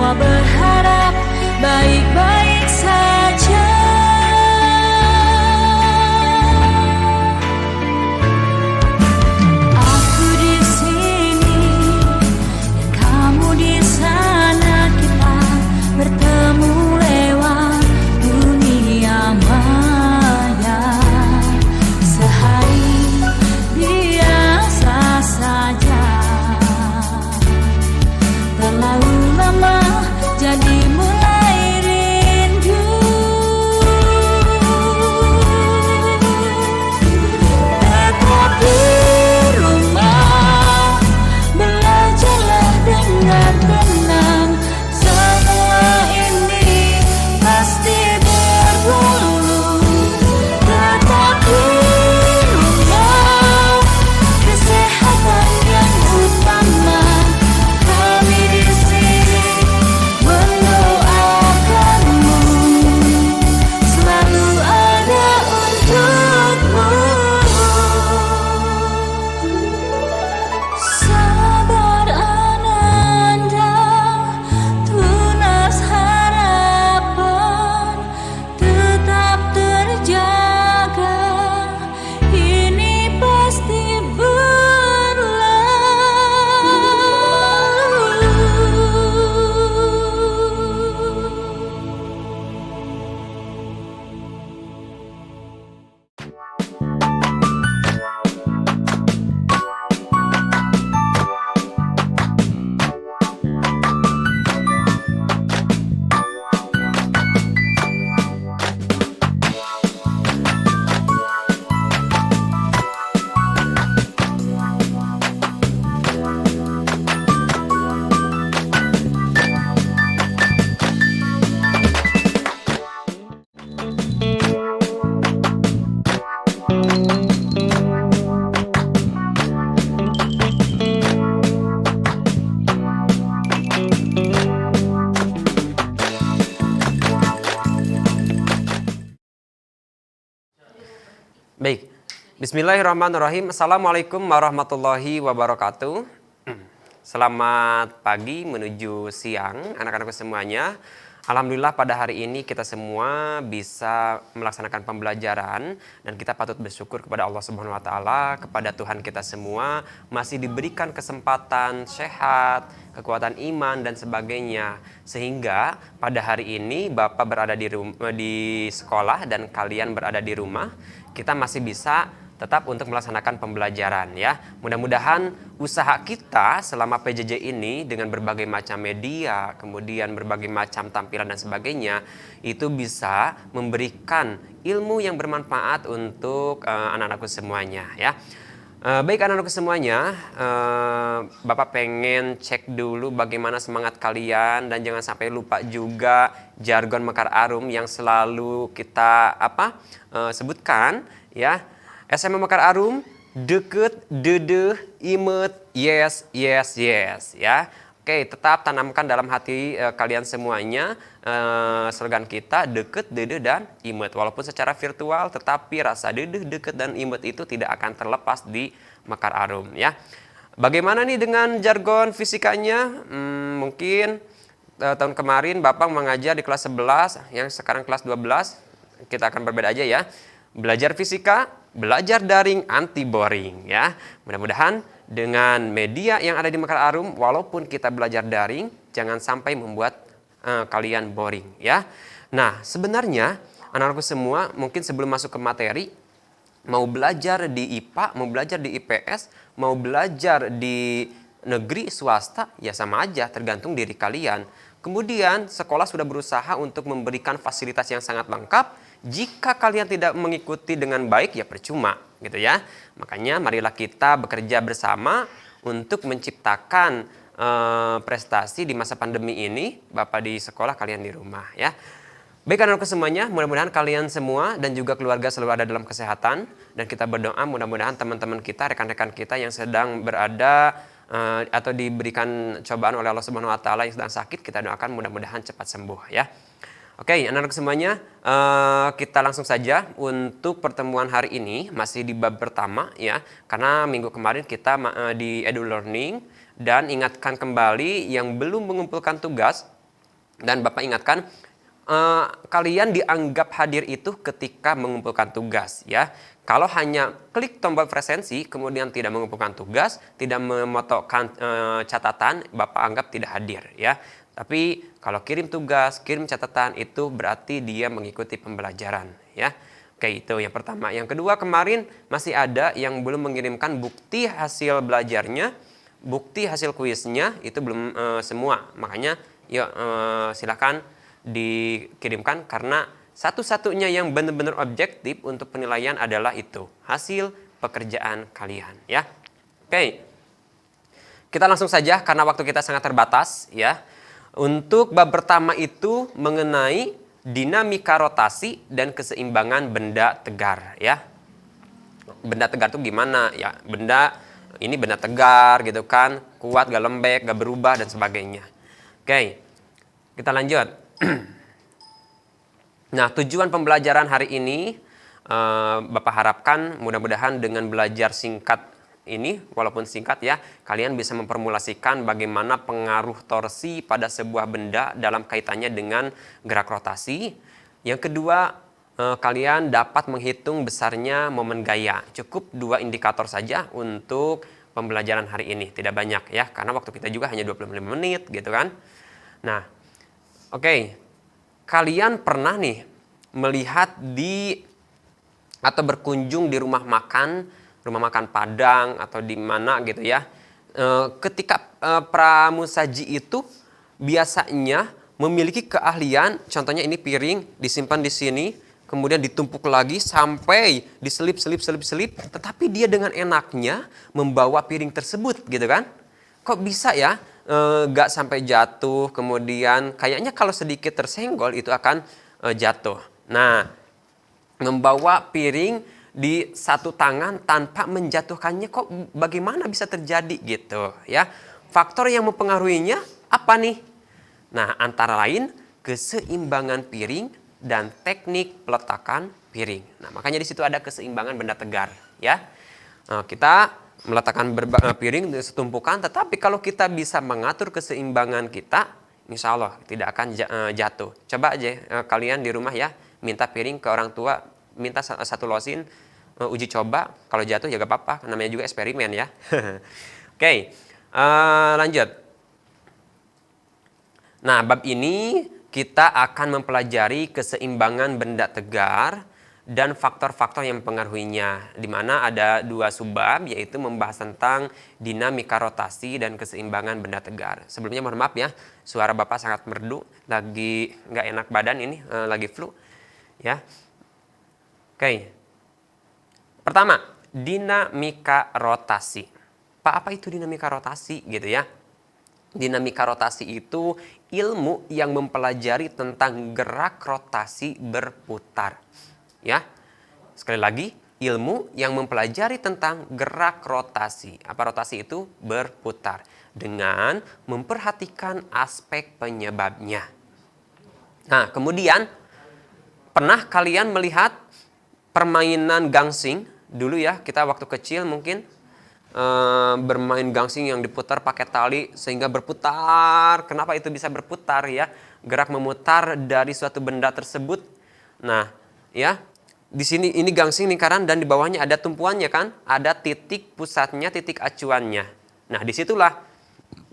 semua berharap baik-baik saja. Aku di sini dan kamu di sana, kita bertemu lewat dunia maya. Sehari biasa saja, terlalu lama jadi mulai rindu. Tetap di rumah, belajarlah dengan tenang. Semua ini pasti berlalu. Tetap di rumah, kesehatan yang utama. Kami di sini mendoakanmu, selalu ada untukmu. Sabar Ananda, tunas harapan tetap terjaga. Ini pasti Baik, bismillahirrahmanirrahim. Assalamualaikum warahmatullahi wabarakatuh. Selamat pagi menuju siang anak-anakku semuanya. Alhamdulillah pada hari ini kita semua bisa melaksanakan pembelajaran dan kita patut bersyukur kepada Allah Subhanahu wa taala, kepada Tuhan kita semua masih diberikan kesempatan sehat, kekuatan iman dan sebagainya. Sehingga pada hari ini Bapak berada di sekolah dan kalian berada di rumah, kita masih bisa tetap untuk melaksanakan pembelajaran ya. Mudah-mudahan usaha kita selama PJJ ini dengan berbagai macam media, kemudian berbagai macam tampilan dan sebagainya, itu bisa memberikan ilmu yang bermanfaat untuk anak-anakku semuanya ya. Baik anak-anakku semuanya, Bapak pengen cek dulu bagaimana semangat kalian dan jangan sampai lupa juga jargon Mekar Arum yang selalu kita sebutkan ya. SMA Mekar Arum, deket, dedeh, imet, yes, yes, yes ya. Oke, tetap tanamkan dalam hati kalian semuanya slogan kita deket, dedeh, dan imet. Walaupun secara virtual, tetapi rasa dedeh, deket, dan imet itu tidak akan terlepas di Mekar Arum ya. Bagaimana nih dengan jargon fisikanya? Mungkin tahun kemarin Bapak mengajar di kelas 11, yang sekarang kelas 12. Kita akan berbeda aja ya. Belajar fisika, belajar daring, anti boring ya. Mudah-mudahan dengan media yang ada di Mekar Arum, walaupun kita belajar daring, jangan sampai membuat kalian boring ya. Nah, sebenarnya anak-anakku semua mungkin sebelum masuk ke materi, mau belajar di IPA, mau belajar di IPS, mau belajar di negeri swasta, ya sama aja, tergantung diri kalian. Kemudian sekolah sudah berusaha untuk memberikan fasilitas yang sangat lengkap. Jika kalian tidak mengikuti dengan baik, ya percuma gitu ya. Makanya marilah kita bekerja bersama untuk menciptakan prestasi di masa pandemi ini. Bapak di sekolah, kalian di rumah ya. Baik anak-anakku semuanya, mudah-mudahan kalian semua dan juga keluarga selalu ada dalam kesehatan. Dan kita berdoa mudah-mudahan teman-teman kita, rekan-rekan kita yang sedang berada atau diberikan cobaan oleh Allah Subhanahu wa taala yang sedang sakit, kita doakan mudah-mudahan cepat sembuh ya. Oke, anak-anak semuanya, kita langsung saja untuk pertemuan hari ini masih di bab pertama ya. Karena minggu kemarin kita di Edu Learning dan ingatkan kembali yang belum mengumpulkan tugas, Dan Bapak ingatkan, kalian dianggap hadir itu ketika mengumpulkan tugas ya. Kalau hanya klik tombol presensi kemudian tidak mengumpulkan tugas, tidak memotokkan catatan, Bapak anggap tidak hadir ya. Tapi kalau kirim tugas, kirim catatan itu berarti dia mengikuti pembelajaran ya. Oke, itu yang pertama. Yang kedua, kemarin masih ada yang belum mengirimkan bukti hasil belajarnya, bukti hasil kuisnya itu belum semua. Makanya yuk silakan dikirimkan karena satu-satunya yang benar-benar objektif untuk penilaian adalah itu, hasil pekerjaan kalian ya. Oke. Kita langsung saja karena waktu kita sangat terbatas ya. Untuk bab pertama itu mengenai dinamika rotasi dan keseimbangan benda tegar ya. Benda tegar itu gimana ya? Ini benda tegar gitu kan, kuat, gak lembek, gak berubah dan sebagainya. Oke. Kita lanjut. Nah, tujuan pembelajaran hari ini Bapak harapkan mudah-mudahan dengan belajar singkat ini, walaupun singkat ya, kalian bisa memformulasikan bagaimana pengaruh torsi pada sebuah benda dalam kaitannya dengan gerak rotasi. Yang kedua, kalian dapat menghitung besarnya momen gaya. Cukup 2 indikator saja untuk pembelajaran hari ini, tidak banyak ya, karena waktu kita juga hanya 25 menit gitu kan. Nah, oke. Kalian pernah nih melihat atau berkunjung di rumah makan Padang atau di mana gitu ya. Ketika pramusaji itu biasanya memiliki keahlian, contohnya ini piring disimpan di sini, kemudian ditumpuk lagi sampai diselip, tetapi dia dengan enaknya membawa piring tersebut gitu kan. Kok bisa ya? Gak sampai jatuh, kemudian kayaknya kalau sedikit tersenggol itu akan jatuh. Nah, membawa piring di satu tangan tanpa menjatuhkannya kok bagaimana bisa terjadi gitu ya. Faktor yang mempengaruhinya apa nih? Nah, antara lain keseimbangan piring dan teknik peletakan piring. Nah, makanya di situ ada keseimbangan benda tegar ya. Kita meletakkan piring di setumpukan, tetapi kalau kita bisa mengatur keseimbangan kita, insya Allah tidak akan jatuh. Coba aja kalian di rumah ya, minta piring ke orang tua, minta satu losin, uji coba, kalau jatuh ya gak apa-apa, namanya juga eksperimen ya. Oke, lanjut. Nah, bab ini kita akan mempelajari keseimbangan benda tegar dan faktor-faktor yang mempengaruhinya, di mana ada 2 subbab, yaitu membahas tentang dinamika rotasi dan keseimbangan benda tegar. Sebelumnya mohon maaf ya, suara Bapak sangat merdu, lagi nggak enak badan ini, lagi flu ya. Oke. Pertama, dinamika rotasi. Pak, apa itu dinamika rotasi gitu ya? Dinamika rotasi itu ilmu yang mempelajari tentang gerak rotasi berputar. Ya, sekali lagi, ilmu yang mempelajari tentang gerak rotasi. Apa rotasi itu? Berputar. Dengan memperhatikan aspek penyebabnya. Nah, kemudian pernah kalian melihat permainan gangsing? Dulu ya, kita waktu kecil mungkin bermain gangsing yang diputar pakai tali sehingga berputar. Kenapa itu bisa berputar ya? Gerak memutar dari suatu benda tersebut. Nah, ya. Di sini ini gangsing lingkaran dan di bawahnya ada tumpuannya kan? Ada titik pusatnya, titik acuannya. Nah, disitulah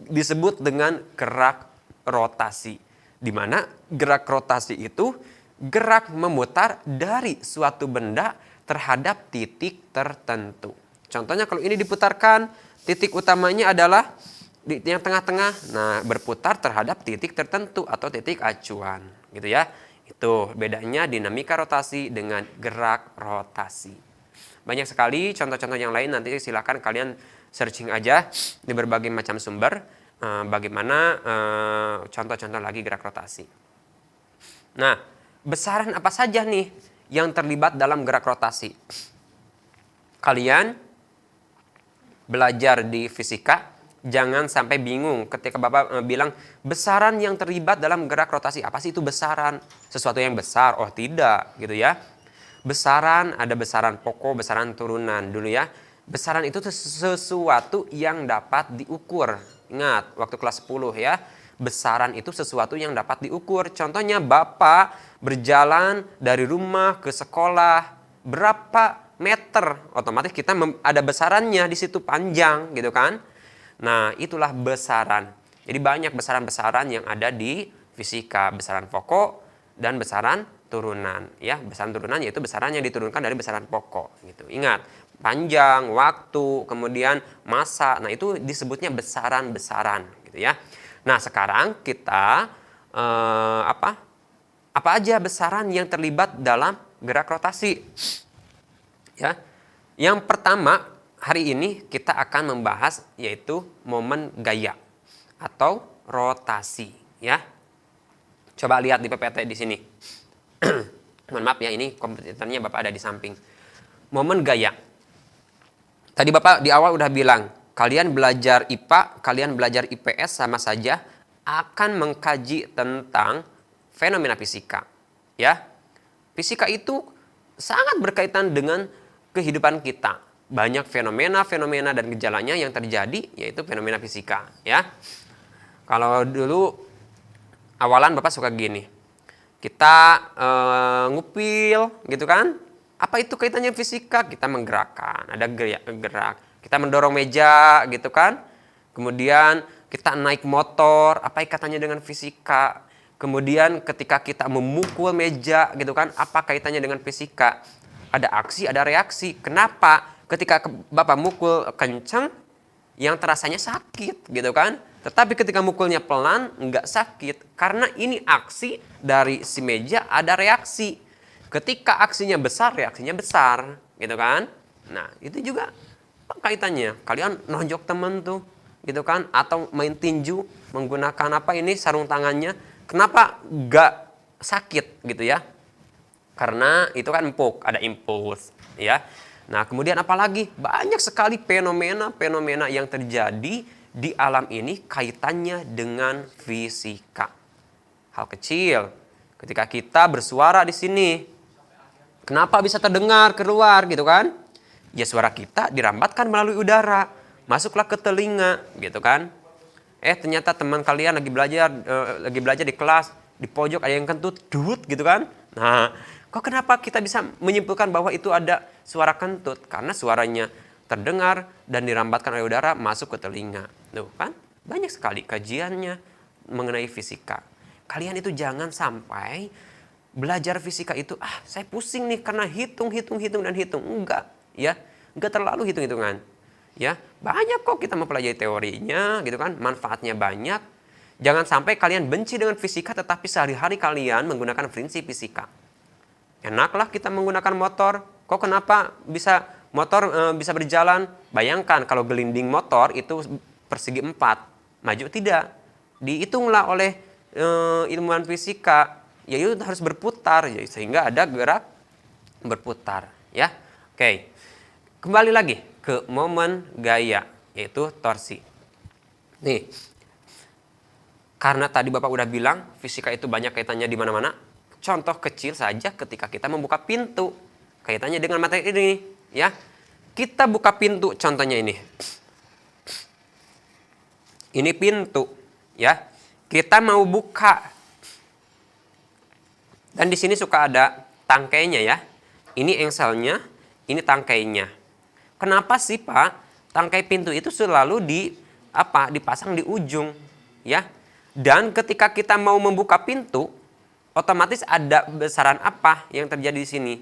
disebut dengan gerak rotasi. Di mana gerak rotasi itu gerak memutar dari suatu benda terhadap titik tertentu. Contohnya kalau ini diputarkan, titik utamanya adalah di yang tengah-tengah. Nah, berputar terhadap titik tertentu atau titik acuan, gitu ya. Itu bedanya dinamika rotasi dengan gerak rotasi. Banyak sekali contoh-contoh yang lain, nanti silakan kalian searching aja di berbagai macam sumber bagaimana contoh-contoh lagi gerak rotasi. Nah, besaran apa saja nih yang terlibat dalam gerak rotasi? Kalian belajar di fisika, jangan sampai bingung ketika Bapak bilang besaran yang terlibat dalam gerak rotasi. Apa sih itu besaran? Sesuatu yang besar? Oh tidak, gitu ya. Besaran, ada besaran pokok, besaran turunan dulu ya. Besaran itu sesuatu yang dapat diukur. Ingat, waktu kelas 10 ya. besaran itu sesuatu yang dapat diukur. Contohnya Bapak berjalan dari rumah ke sekolah berapa meter, otomatis kita ada besarannya di situ, panjang gitu kan. Nah, itulah besaran. Jadi banyak besaran-besaran yang ada di fisika, besaran pokok dan besaran turunan ya. Besaran turunan yaitu besaran yang diturunkan dari besaran pokok gitu. Ingat, panjang, waktu, kemudian massa. Nah, itu disebutnya besaran-besaran gitu ya. Nah, sekarang kita apa aja besaran yang terlibat dalam gerak rotasi? Ya. Yang pertama, hari ini kita akan membahas yaitu momen gaya atau rotasi ya. Coba lihat di PPT di sini. Mohon maaf ya, ini komputernya Bapak ada di samping. Momen gaya. Tadi Bapak di awal udah bilang, kalian belajar IPA, kalian belajar IPS sama saja akan mengkaji tentang fenomena fisika. Ya. Fisika itu sangat berkaitan dengan kehidupan kita. Banyak fenomena-fenomena dan gejalanya yang terjadi yaitu fenomena fisika, ya. Kalau dulu awalan Bapak suka gini. Kita ngupil gitu kan? Apa itu kaitannya fisika? Kita menggerakkan, ada gerak. Kita mendorong meja gitu kan? Kemudian kita naik motor, apa kaitannya dengan fisika? Kemudian ketika kita memukul meja gitu kan, apa kaitannya dengan fisika? Ada aksi, ada reaksi. Kenapa? Ketika Bapak mukul kencang, yang terasanya sakit gitu kan. Tetapi ketika mukulnya pelan, nggak sakit. Karena ini aksi dari si meja, ada reaksi. Ketika aksinya besar, reaksinya besar gitu kan. Nah, itu juga kaitannya. Kalian nonjok temen tuh gitu kan. Atau main tinju menggunakan apa ini sarung tangannya. Kenapa nggak sakit gitu ya? Karena itu kan empuk, ada impuls ya. Nah, kemudian apalagi banyak sekali fenomena-fenomena yang terjadi di alam ini kaitannya dengan fisika. Hal kecil, ketika kita bersuara di sini, kenapa bisa terdengar keluar gitu kan? Ya suara kita dirambatkan melalui udara, masuklah ke telinga gitu kan. Ternyata teman kalian lagi belajar di kelas, di pojok ada yang kentut, dut gitu kan. Nah, kok kenapa kita bisa menyimpulkan bahwa itu ada suara kentut? Karena suaranya terdengar dan dirambatkan oleh udara masuk ke telinga. Tuh kan, banyak sekali kajiannya mengenai fisika. Kalian itu jangan sampai belajar fisika itu, saya pusing nih karena hitung dan hitung. Enggak, ya. Enggak terlalu hitung-hitungan. Ya, banyak kok kita mempelajari teorinya gitu kan, manfaatnya banyak. Jangan sampai kalian benci dengan fisika tetapi sehari-hari kalian menggunakan prinsip fisika. Enaklah kita menggunakan motor. Kok kenapa motor bisa berjalan? Bayangkan kalau gelinding motor itu persegi 4. Maju tidak. Dihitunglah oleh ilmuwan fisika. Ya itu harus berputar. Ya, sehingga ada gerak berputar. Ya, oke. Kembali lagi ke momen gaya. Yaitu torsi. Nih. Karena tadi Bapak udah bilang fisika itu banyak kaitannya di mana-mana. Contoh kecil saja ketika kita membuka pintu. Kaitannya dengan materi ini. Ya. Kita buka pintu contohnya ini. Ini pintu. Ya. Kita mau buka. Dan di sini suka ada tangkainya ya. Ini engselnya. Ini tangkainya. Kenapa sih Pak? Tangkai pintu itu selalu dipasang di ujung. Ya. Dan ketika kita mau membuka pintu, otomatis ada besaran apa yang terjadi di sini?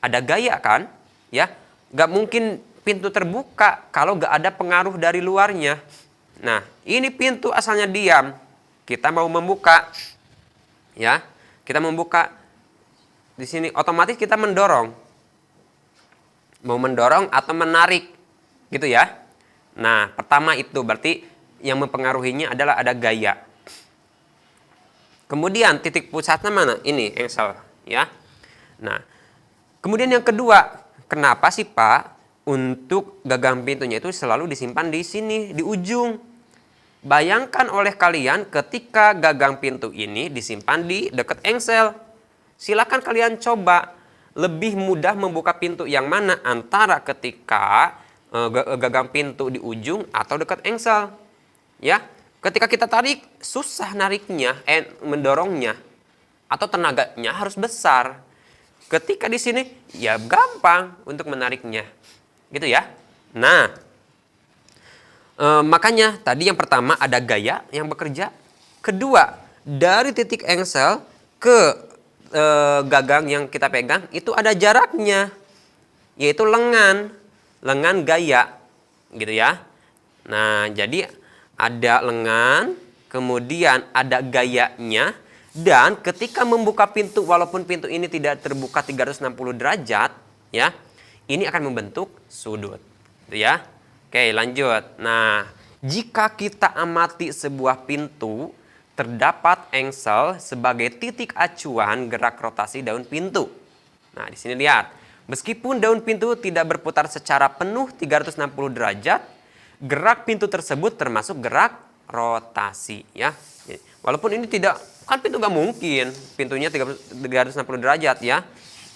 Ada gaya kan? Ya, nggak mungkin pintu terbuka kalau nggak ada pengaruh dari luarnya. Nah, ini pintu asalnya diam. Kita mau membuka, ya, kita membuka di sini. Otomatis kita mendorong, mau mendorong atau menarik, gitu ya. Nah, pertama itu berarti yang mempengaruhinya adalah ada gaya. Kemudian titik pusatnya mana? Ini engsel, ya. Nah, kemudian yang kedua, kenapa sih Pak untuk gagang pintunya itu selalu disimpan di sini, di ujung? Bayangkan oleh kalian ketika gagang pintu ini disimpan di dekat engsel. Silakan kalian coba lebih mudah membuka pintu yang mana antara ketika gagang pintu di ujung atau dekat engsel. Ya, Ketika kita tarik, susah nariknya, mendorongnya, atau tenaganya harus besar. Ketika di sini, ya gampang untuk menariknya. Gitu ya. Nah, makanya tadi yang pertama ada gaya yang bekerja. Kedua, dari titik engsel ke gagang yang kita pegang, itu ada jaraknya. Yaitu lengan gaya. Gitu ya. Nah, jadi ada lengan, kemudian ada gayanya. Dan ketika membuka pintu, walaupun pintu ini tidak terbuka 360 derajat, ya, ini akan membentuk sudut, gitu ya. Oke, lanjut. Nah, jika kita amati sebuah pintu, terdapat engsel sebagai titik acuan gerak rotasi daun pintu. Nah, di sini lihat, meskipun daun pintu tidak berputar secara penuh 360 derajat, gerak pintu tersebut termasuk gerak rotasi, ya. Walaupun ini tidak, kan pintu gak mungkin pintunya 360 derajat ya,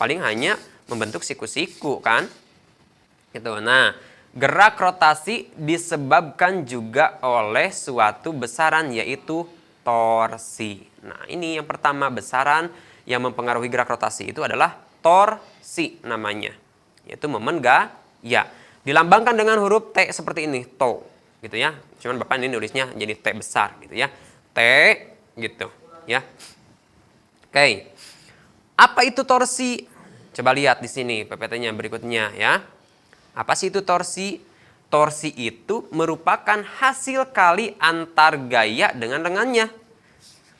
paling hanya membentuk siku-siku kan gitu. Nah, gerak rotasi disebabkan juga oleh suatu besaran, yaitu torsi. Nah, ini yang pertama, besaran yang mempengaruhi gerak rotasi itu adalah torsi namanya, yaitu momen gaya. Dilambangkan dengan huruf T seperti ini, to gitu ya. Cuman Bapak ini nulisnya jadi T besar gitu ya, T gitu ya. Oke. Apa itu torsi? Coba lihat di sini PPT-nya berikutnya ya. Apa sih itu torsi? Torsi itu merupakan hasil kali antar gaya dengan lengannya.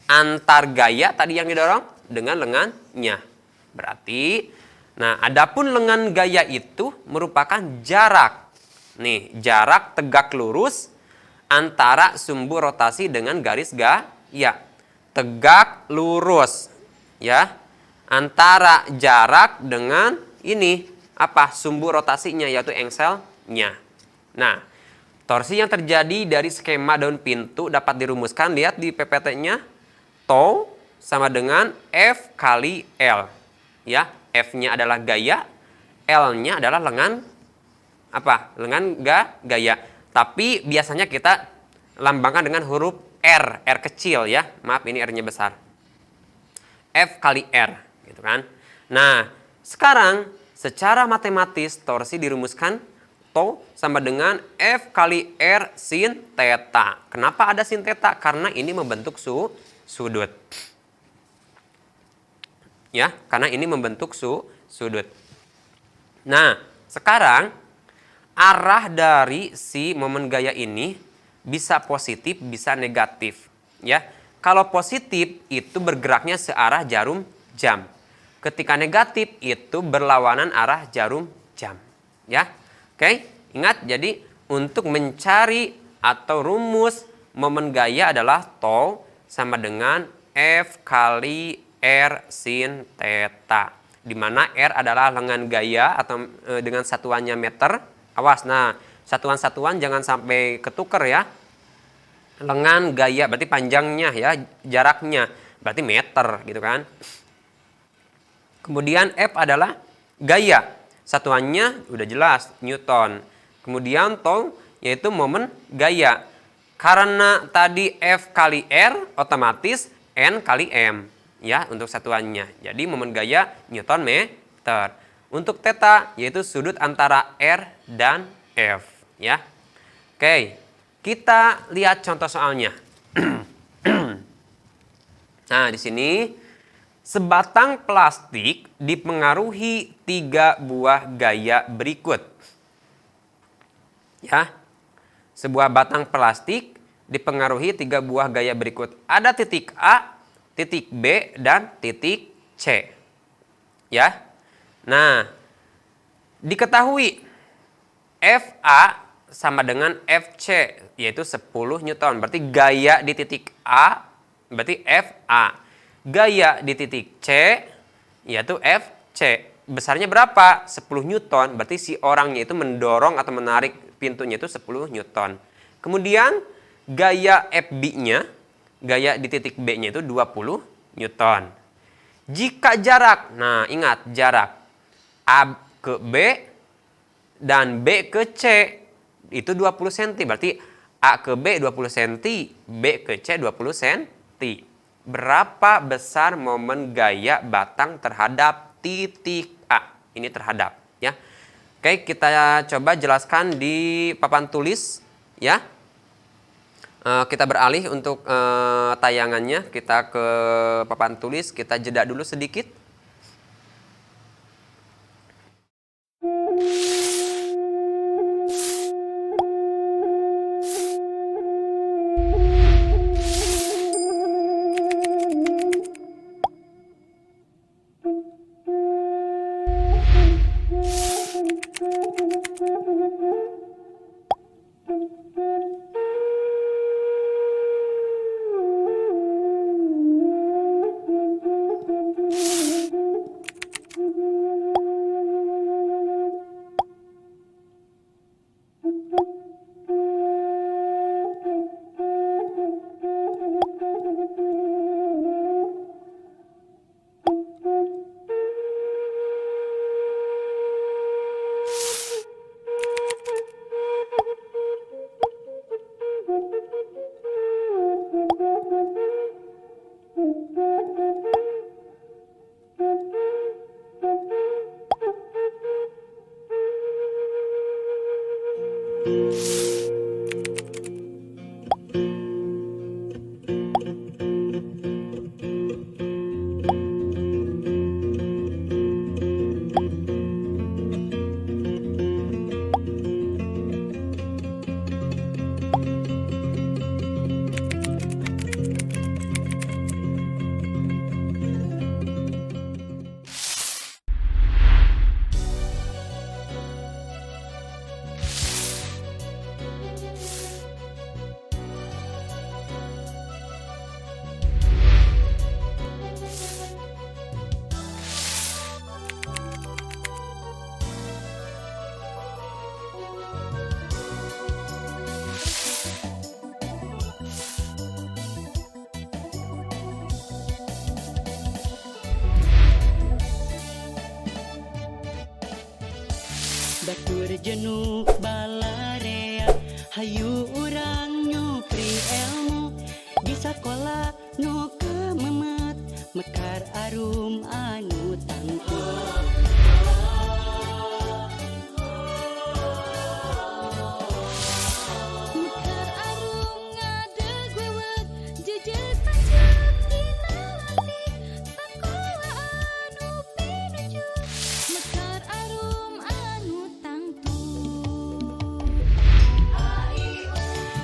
Antar gaya tadi yang didorong dengan lengannya. Berarti, nah, adapun lengan gaya itu merupakan jarak. Nih, jarak tegak lurus antara sumbu rotasi dengan garis gaya. Tegak lurus ya, antara jarak dengan ini apa, sumbu rotasinya, yaitu engselnya. Nah, torsi yang terjadi dari skema daun pintu dapat dirumuskan, lihat di PPT-nya, tau sama dengan F kali L ya. F-nya adalah gaya, L-nya adalah lengan apa, lengan gaya, tapi biasanya kita lambangkan dengan huruf R kecil ya, maaf ini R-nya besar. F kali R, gitu kan. Nah, sekarang secara matematis torsi dirumuskan to sama dengan F kali R sin theta. Kenapa ada sin theta? Karena ini membentuk sudut. Ya, karena ini membentuk sudut. Nah, sekarang arah dari si momen gaya ini bisa positif, bisa negatif, ya. Kalau positif itu bergeraknya searah jarum jam. Ketika negatif itu berlawanan arah jarum jam, ya. Oke, ingat, jadi untuk mencari atau rumus momen gaya adalah tau sama dengan F kali R sin theta, di mana R adalah lengan gaya atau dengan satuannya meter. Awas, nah, satuan-satuan jangan sampai ketuker ya. Lengan gaya berarti panjangnya ya, jaraknya berarti meter gitu kan. Kemudian F adalah gaya, satuannya udah jelas Newton. Kemudian tau yaitu momen gaya. Karena tadi F kali R, otomatis N kali M ya untuk satuannya. Jadi momen gaya Newton meter. Untuk theta yaitu sudut antara R dan F ya. Oke, kita lihat contoh soalnya. Nah, di sini sebatang plastik dipengaruhi 3 buah gaya berikut. Ya. Sebuah batang plastik dipengaruhi 3 buah gaya berikut. Ada titik A, titik B, dan titik C. Ya. Nah, diketahui FA sama dengan FC, yaitu 10 Newton. Berarti gaya di titik A berarti FA. Gaya di titik C yaitu FC. Besarnya berapa? 10 Newton. Berarti si orangnya itu mendorong atau menarik pintunya itu 10 Newton. Kemudian gaya FB-nya, gaya di titik B-nya itu 20 Newton. Jika jarak, nah ingat jarak A ke B dan B ke C itu 20 cm. Berarti A ke B 20 cm, B ke C 20 cm. Berapa besar momen gaya batang terhadap titik A? Ini terhadap, ya. Oke, kita coba jelaskan di papan tulis, ya. Kita beralih untuk tayangannya, kita ke papan tulis, kita jeda dulu sedikit. Batur jenuh balarea, hayu urang nyupri ilmu di sekolah nu kememet mekar arum anu tangtuh. Mekar arum ngadegwewet jejet pancuk dina lantik sakola anu pinuju mekar arum anu tangtuh.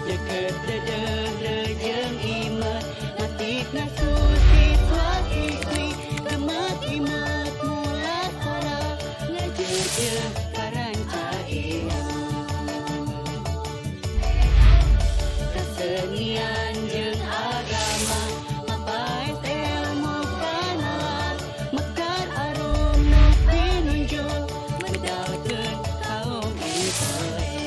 Deket dedeh jeung imah matik nasu siswa siswi gemet imet mula sara ngajeujeuh karanca kesenian jeung agama mapaes ilmu kanalan mekar arum nu pinunjuk medalkeun kaum intelek.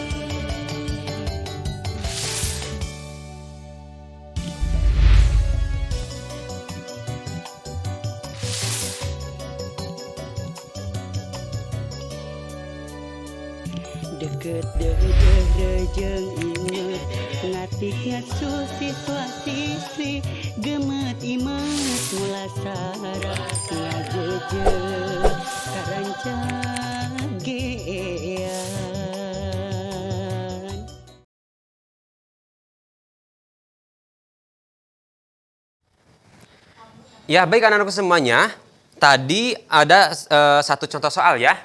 Deket dedeh jeung inget ngatik ngasuh siswa siswi gemet imet mula sara ngajeujeuh karanca geean. Ya, baik anak-anakku semuanya. Tadi ada satu contoh soal, ya.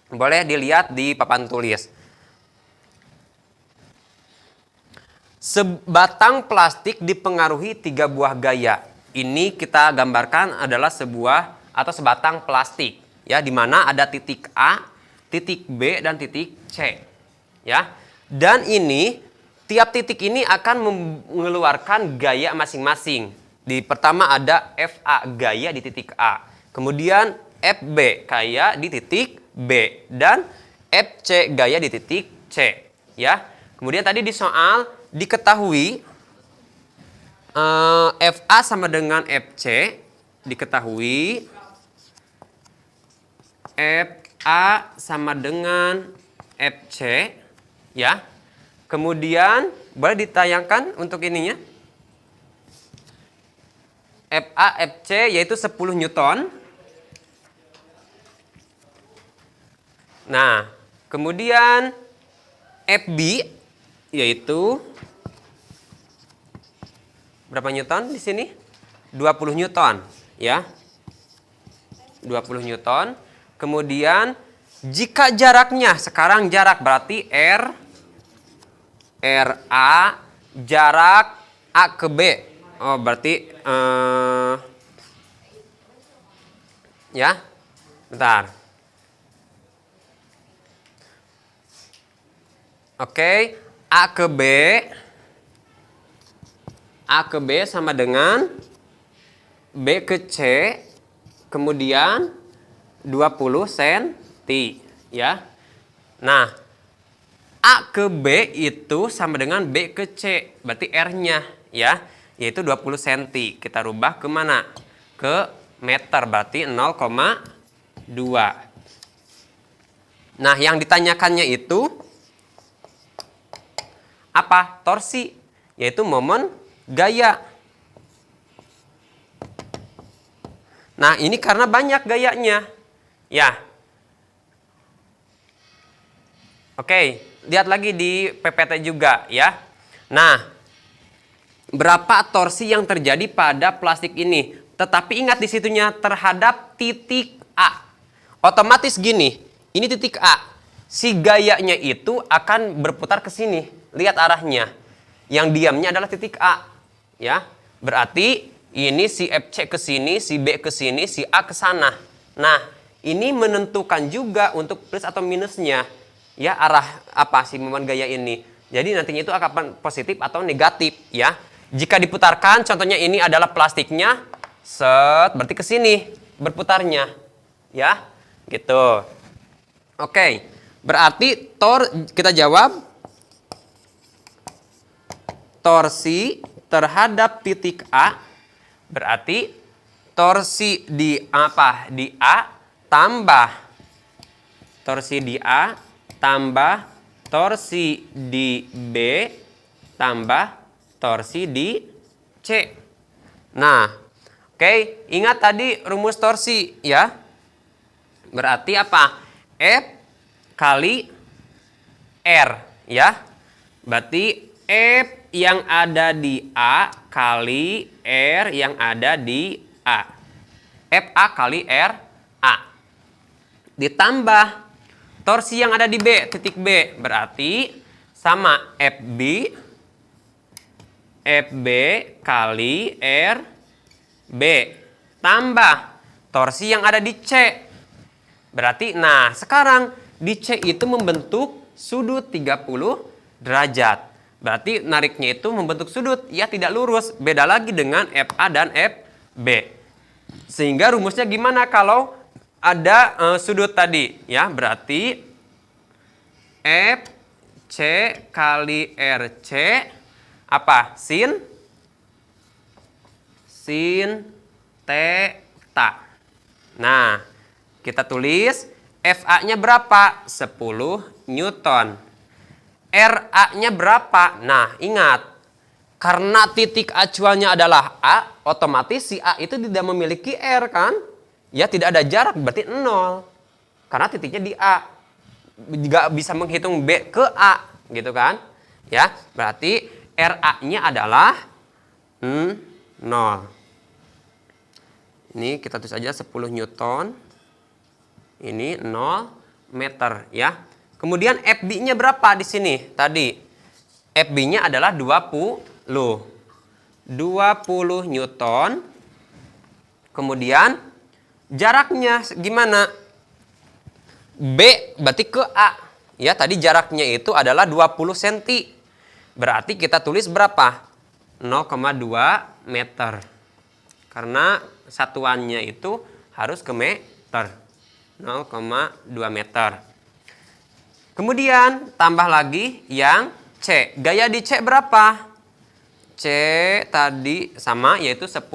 Boleh dilihat di papan tulis. Sebatang plastik dipengaruhi 3 buah gaya. Ini kita gambarkan adalah sebuah atau sebatang plastik, ya, di mana ada titik A, titik B dan titik C, ya. Dan ini tiap titik ini akan mengeluarkan gaya masing-masing. Di pertama ada FA gaya di titik A, kemudian FB gaya di titik B dan FC gaya di titik C, ya. Kemudian tadi di soal diketahui FA sama dengan FC, diketahui FA sama dengan FC, ya. Kemudian boleh ditayangkan untuk ininya. FA, FC yaitu 10 Newton. Nah, kemudian FB yaitu berapa Newton di sini? 20 Newton, ya. 20 Newton. Kemudian jika jaraknya, sekarang jarak berarti RA jarak A ke B. Oh, berarti ya. Bentar. Oke, A ke B sama dengan B ke C, kemudian 20 cm, ya. Nah, A ke B itu sama dengan B ke C, berarti R-nya, ya, yaitu 20 cm. Kita rubah ke mana? Ke meter, berarti 0,2. Nah, yang ditanyakannya itu apa? Torsi, yaitu momen gaya. Nah, ini karena banyak gayanya, ya. Oke, lihat lagi di PPT juga, ya. Nah, berapa torsi yang terjadi pada plastik ini? Tetapi ingat di situnya terhadap titik A. Otomatis gini, ini titik A. Si gayanya itu akan berputar ke sini. Lihat arahnya. Yang diamnya adalah titik A, ya. Berarti ini si FC ke sini, si B ke sini, si A ke sana. Nah, ini menentukan juga untuk plus atau minusnya. Ya, arah apa si momen gaya ini. Jadi nantinya itu akan positif atau negatif, ya. Jika diputarkan, contohnya ini adalah plastiknya, set, berarti ke sini berputarnya, ya. Gitu. Oke. Berarti kita jawab torsi terhadap titik A berarti torsi di apa? Di A tambah torsi di A tambah torsi di B tambah torsi di C. Nah, oke, ingat tadi rumus torsi, ya. Berarti apa? F kali R, ya. Berarti F yang ada di A kali R yang ada di A. FA kali R A. Ditambah torsi yang ada di B, titik B. Berarti sama FB kali R B. Tambah torsi yang ada di C. Berarti, nah sekarang di C itu membentuk sudut 30 derajat. Berarti nariknya itu membentuk sudut, ya tidak lurus. Beda lagi dengan FA dan FB. Sehingga rumusnya gimana kalau ada sudut tadi? Ya, berarti FC kali RC apa? Sin theta. Nah, kita tulis FA-nya berapa? 10 Newton. RA-nya berapa? Nah, ingat. Karena titik acuannya adalah A, otomatis si A itu tidak memiliki R, kan? Ya, tidak ada jarak, berarti 0. Karena titiknya di A. Nggak bisa menghitung B ke A, gitu kan? Ya, berarti RA-nya adalah 0. Ini kita tulis aja 10 Newton. Ini 0 meter, ya. Kemudian FB-nya berapa di sini? Tadi FB-nya adalah 20 Newton. Kemudian jaraknya gimana? B berarti ke A. Ya, tadi jaraknya itu adalah 20 cm. Berarti kita tulis berapa? 0,2 meter. Karena satuannya itu harus ke meter. 0,2 meter. Kemudian tambah lagi yang C. Gaya di C berapa? C tadi sama, yaitu 10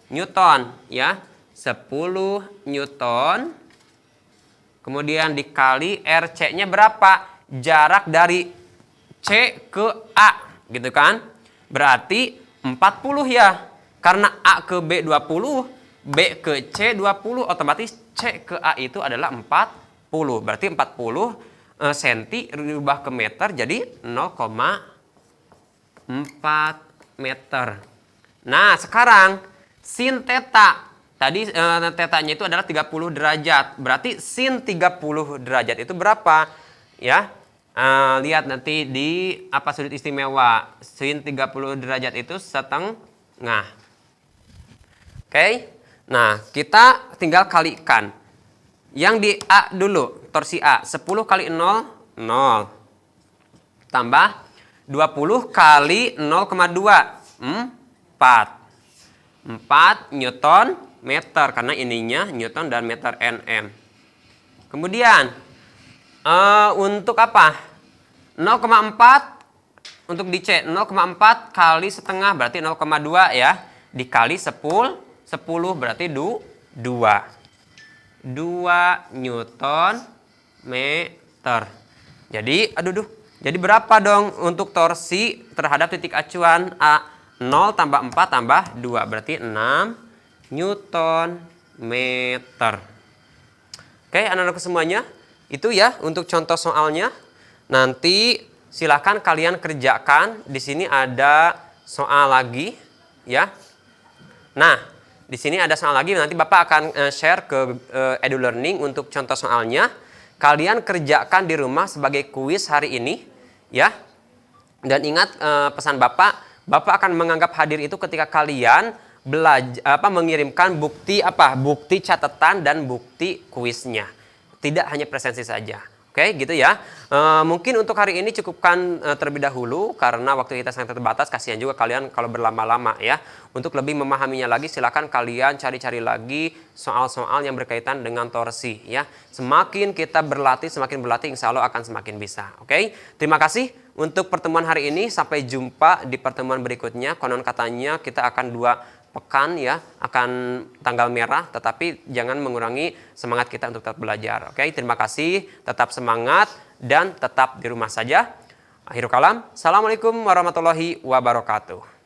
Newton, ya. 10 Newton. Kemudian dikali RC-nya berapa? Jarak dari C ke A, gitu kan? Berarti 40 ya. Karena A ke B 20, B ke C 20, otomatis C ke A itu adalah 40. Berarti 40 cm dirubah ke meter jadi 0,4 meter. Nah, sekarang sin theta. Tadi tetanya itu adalah 30 derajat. Berarti sin 30 derajat itu berapa? Ya. Lihat nanti di apa sudut istimewa. Sin 30 derajat itu setengah. Oke. Nah, kita tinggal kalikan. Yang di A dulu, torsi A. 10 kali 0, 0. Tambah 20 kali 0,2, 4. 4 Newton meter, karena ininya Newton dan meter Nm. Kemudian, untuk apa? 0,4 untuk di C. 0,4 kali setengah berarti 0,2 ya. Dikali 10 berarti 2. 2 Newton meter. Jadi, jadi berapa dong untuk torsi terhadap titik acuan A? 0 tambah 4 tambah 2 berarti 6 Newton meter. Oke, anak-anakku semuanya, itu ya untuk contoh soalnya. Nanti silakan kalian kerjakan. Di sini ada soal lagi, ya. Nah, di sini ada soal lagi. Nanti Bapak akan share ke EduLearning untuk contoh soalnya. Kalian kerjakan di rumah sebagai kuis hari ini, ya. Dan ingat pesan Bapak akan menganggap hadir itu ketika kalian mengirimkan bukti catatan dan bukti kuisnya. Tidak hanya presensi saja. Oke, gitu ya. Mungkin untuk hari ini cukupkan terlebih dahulu karena waktu kita sangat terbatas. Kasihan juga kalian kalau berlama-lama ya. Untuk lebih memahaminya lagi silakan kalian cari-cari lagi soal-soal yang berkaitan dengan torsi ya. Semakin kita berlatih, insya Allah akan semakin bisa. Oke, terima kasih untuk pertemuan hari ini. Sampai jumpa di pertemuan berikutnya. Konon katanya kita akan 2 pekan ya, akan tanggal merah, tetapi jangan mengurangi semangat kita untuk tetap belajar. Oke, terima kasih, tetap semangat dan tetap di rumah saja. Akhirul kalam, assalamualaikum warahmatullahi wabarakatuh.